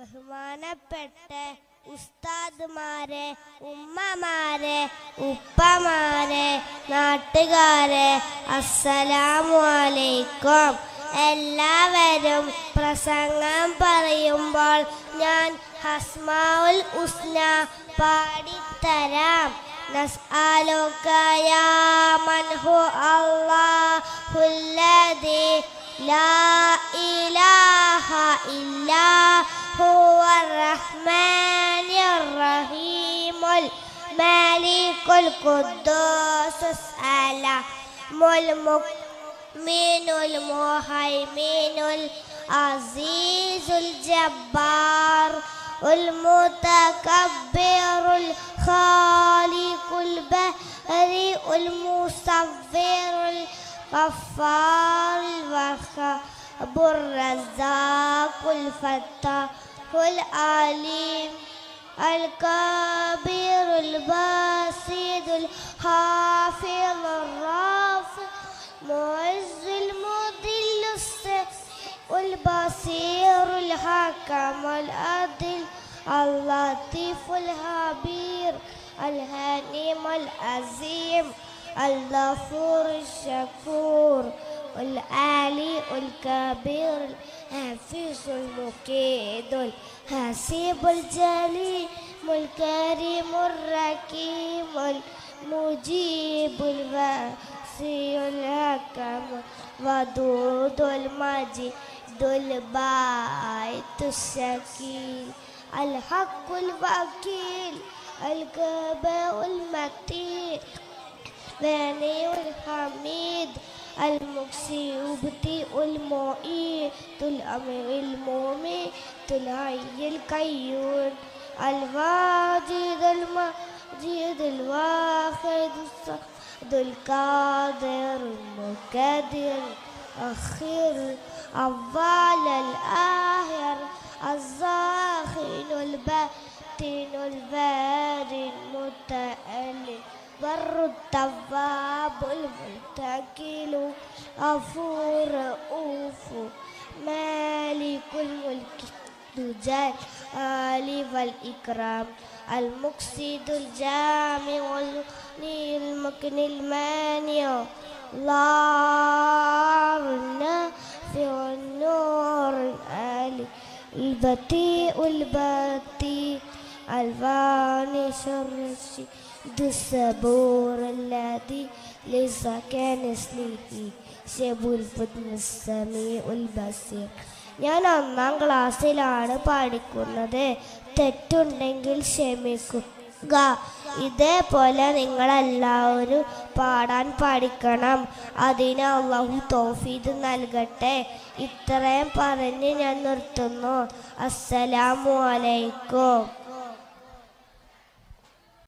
ബഹുമാനപ്പെട്ട ഉസ്താദുമാരെ, ഉമ്മമാരെ, ഉപ്പമാരെ, നാട്ടുകാരെ, അസ്സലാമു അലൈക്കും. എല്ലാവരും പ്രസംഗം പറയുമ്പോൾ ഞാൻ ഹസ്മാഉൽ ഹുസ്ന പാടിത്തരാം. നസ്അലുക യാ മൻ ഹു അല്ലാഹുല്ലദീ ലാ ഇലാഹ ഇല്ലാ ഹുവർ റഹ്മാനിർ റഹീമുൽ മാലികുൽ ഖുദ്ദൂസുസ് സലാമുൽ മുഅ്മിനുൽ മുഹൈമിനുൽ അസീസുൽ ജബ്ബാർ المتكبر الخالق البارئ المصور الغفار الوهاب الرزاق الفتاح العليم الكبير الباسط الحافظ الرافع المعز المذل البصير الحكم العدل اللطيف الخبير الحليم العظيم الغفور الشكور العلي الكبير الحفيظ المقيت الحسيب الجليل الكريم الرحيم المجيب الواسع الحكم ودود المجيد الباعث الشكيل الحق الوكيل الجبار المتين الغني الحميد المحصي المبدئ المعيد الأمر المميت الحي القيوم الواجد المجيد الواحد الصمد القادر المقتدر الأخير الأول الآخر الظاهر الباطن البارئ المتعالي بر التواب المنتقل غفور رؤوف مالك الملك ذو الجلال والإكرام المقصد الجامع المكن المانع الله النافع النور العالي البطيء البطيء الفانش الرشيد الصبور الذي ليس كمثله شيء السميع البصير. ഞാൻ 1ാം ക്ലാസ്സിലാണ് പഠിക്കുന്നത്. തെറ്റുണ്ടെങ്കിൽ ക്ഷമിക്കുക. ഇതേപോലെ നിങ്ങളെല്ലാവരും പാടാൻ പഠിക്കണം. അതിന് അല്ലാഹു തൗഫീഖ് നൽകട്ടെ. ഇത്രയും പറഞ്ഞ് ഞാൻ നിർത്തുന്നു. അസ്സലാമു അലൈക്കും.